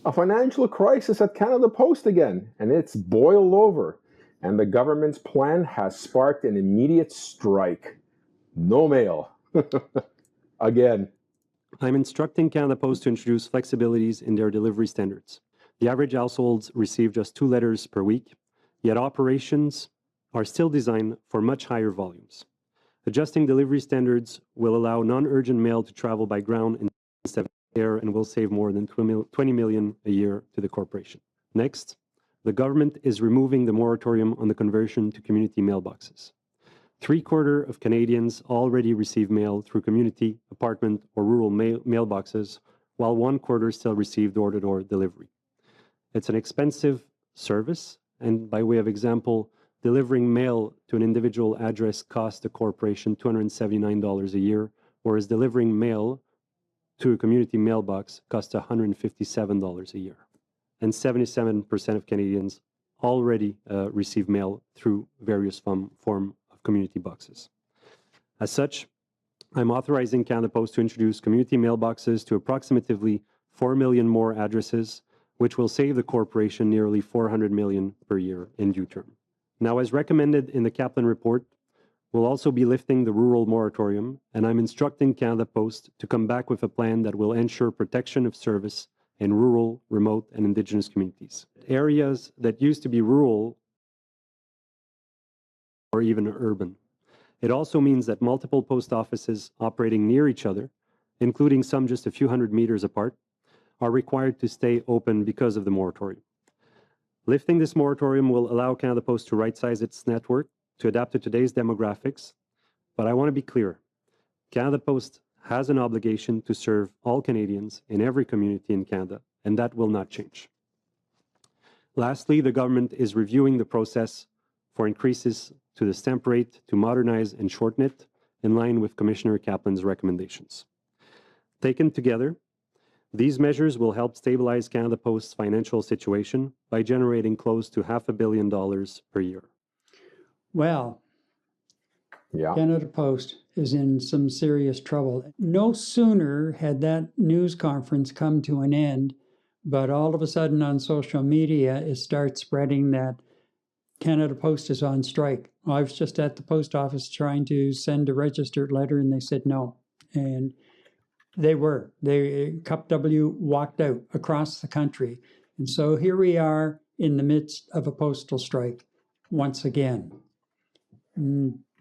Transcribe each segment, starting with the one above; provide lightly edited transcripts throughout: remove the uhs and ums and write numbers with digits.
A financial crisis at Canada Post again, and it's boiled over. And the government's plan has sparked an immediate strike. No mail. Again. I'm instructing Canada Post to introduce flexibilities in their delivery standards. The average households receive just 2 letters per week, yet operations are still designed for much higher volumes. Adjusting delivery standards will allow non-urgent mail to travel by ground instead of air and will save more than $20 million a year to the corporation. Next, the government is removing the moratorium on the conversion to community mailboxes. 3/4 of Canadians already receive mail through community, apartment, or rural mailboxes, while 1/4 still receive door-to-door delivery. It's an expensive service, and by way of example, delivering mail to an individual address costs the corporation $279 a year, whereas delivering mail to a community mailbox costs $157 a year. And 77% of Canadians already receive mail through various form of community boxes. As such, I'm authorizing Canada Post to introduce community mailboxes to approximately 4 million more addresses, which will save the corporation nearly $400 million per year in due term. Now, as recommended in the Kaplan report, we'll also be lifting the rural moratorium, and I'm instructing Canada Post to come back with a plan that will ensure protection of service in rural, remote, and Indigenous communities. Areas that used to be rural or even urban. It also means that multiple post offices operating near each other, including some just a few hundred meters apart, are required to stay open because of the moratorium. Lifting this moratorium will allow Canada Post to right-size its network to adapt to today's demographics, but I want to be clear. Canada Post has an obligation to serve all Canadians in every community in Canada, and that will not change. Lastly, the government is reviewing the process for increases to the stamp rate to modernize and shorten it in line with Commissioner Kaplan's recommendations. Taken together, these measures will help stabilize Canada Post's financial situation by generating close to $500 million per year. Well, yeah. Canada Post is in some serious trouble. No sooner had that news conference come to an end, but all of a sudden on social media, it starts spreading that Canada Post is on strike. I was just at the post office trying to send a registered letter, and they said no. And Cup W walked out across the country. And so here we are in the midst of a postal strike once again.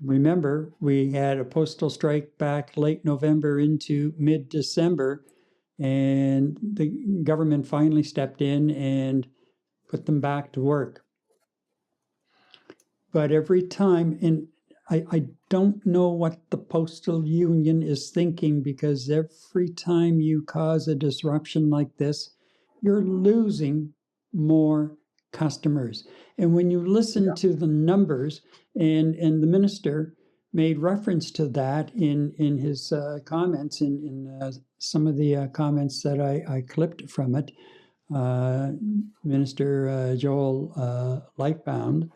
Remember, we had a postal strike back late November into mid-December, and the government finally stepped in and put them back to work. But every time, and I don't know what the postal union is thinking, because every time you cause a disruption like this, you're losing more customers. And when you listen to the numbers, and the minister made reference to that in his comments, in some of the comments that I clipped from it, Minister Joel Lightbound,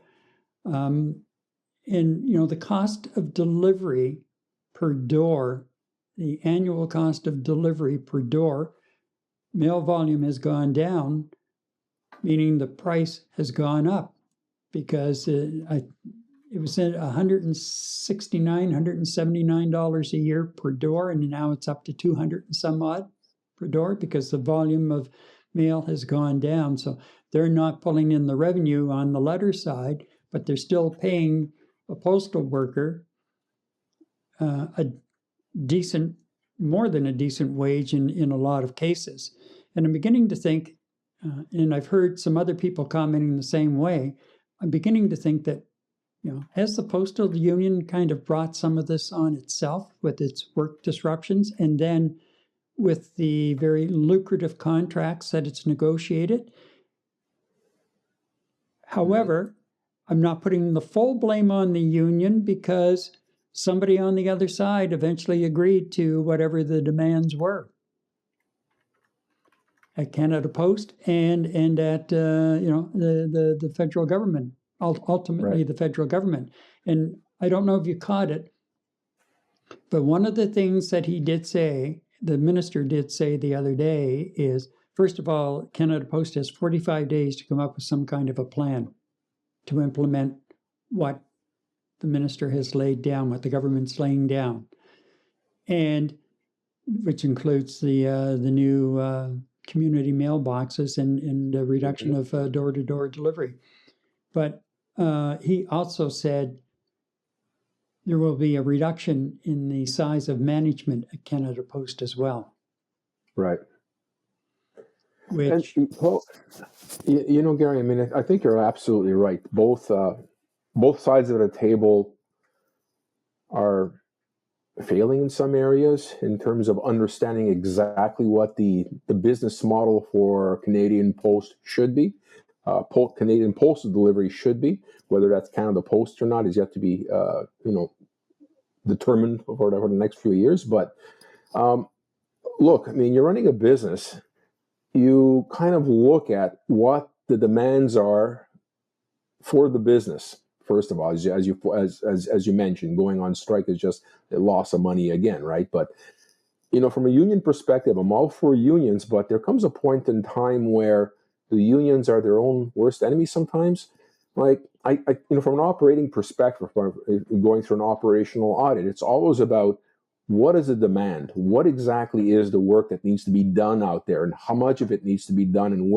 and, you know, the cost of delivery per door, the annual cost of delivery per door, mail volume has gone down, meaning the price has gone up, because it was at $169, $179 a year per door, and now it's up to 200 and some odd per door because the volume of mail has gone down. So they're not pulling in the revenue on the letter side, but they're still paying a postal worker a decent, more than a decent wage in a lot of cases. And I'm beginning to think, and I've heard some other people commenting the same way, I'm beginning to think that, you know, has the postal union kind of brought some of this on itself with its work disruptions, and then with the very lucrative contracts that it's negotiated? However, I'm not putting the full blame on the union, because somebody on the other side eventually agreed to whatever the demands were at Canada Post and at the federal government, ultimately the federal government. And I don't know if you caught it, but one of the things that he did say, the minister did say the other day, is first of all, Canada Post has 45 days to come up with some kind of a plan to implement what the minister has laid down, what the government's laying down, and which includes the new community mailboxes and the reduction of door-to-door delivery. But he also said there will be a reduction in the size of management at Canada Post as well. Right. Which, and, well, you know, Gary, I mean, I think you're absolutely right. Both sides of the table are failing in some areas in terms of understanding exactly what the business model for Canadian Post should be. Canadian postal delivery should be. Whether that's Canada Post or not is yet to be, determined over the next few years. But look, I mean, you're running a business. You kind of look at what the demands are for the business. First of all, as you mentioned, going on strike is just a loss of money again, right? But from a union perspective, I'm all for unions, but there comes a point in time where the unions are their own worst enemy sometimes. Like I from an operating perspective, going through an operational audit, it's always about what is the demand? What exactly is the work that needs to be done out there, and how much of it needs to be done, and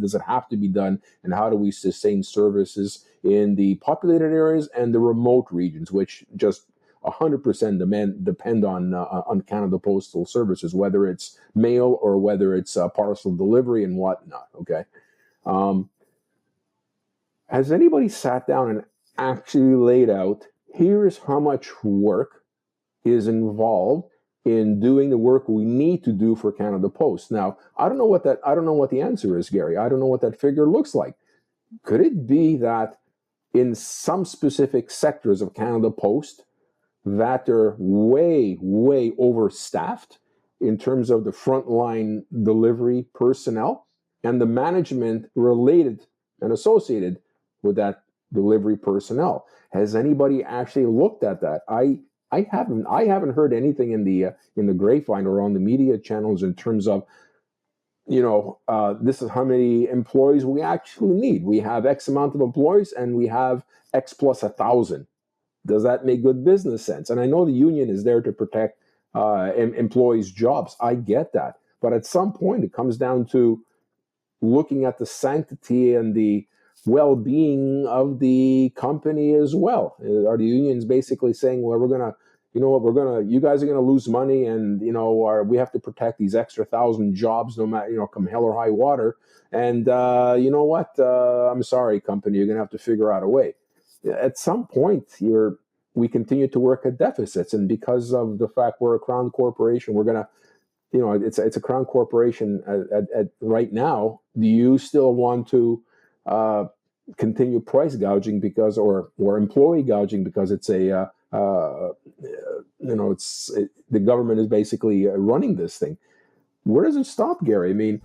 does it have to be done, and how do we sustain services in the populated areas and the remote regions, which just 100% depend on Canada Postal Services, whether it's mail or whether it's parcel delivery and whatnot. Okay, has anybody sat down and actually laid out, here's how much work is involved in doing the work we need to do for Canada Post? Now, I don't know what the answer is, Gary. I don't know what that figure looks like. Could it be that in some specific sectors of Canada Post that they're way, way overstaffed in terms of the frontline delivery personnel and the management related and associated with that delivery personnel? Has anybody actually looked at that? I haven't heard anything in the grapevine or on the media channels in terms of, this is how many employees we actually need. We have X amount of employees and we have X plus 1,000. Does that make good business sense? And I know the union is there to protect employees' jobs. I get that. But at some point, it comes down to looking at the sanctity and the well-being of the company as well. Are the unions basically saying, well, you guys are gonna lose money, and we have to protect these extra 1,000 jobs no matter, come hell or high water, and I'm sorry, company, you're gonna have to figure out a way. At some point, we continue to work at deficits, and because of the fact we're a crown corporation, we're gonna, it's a crown corporation at right now. Do you still want to continue price gouging or employee gouging because it's the government is basically running this thing? Where does it stop, Gary? I mean,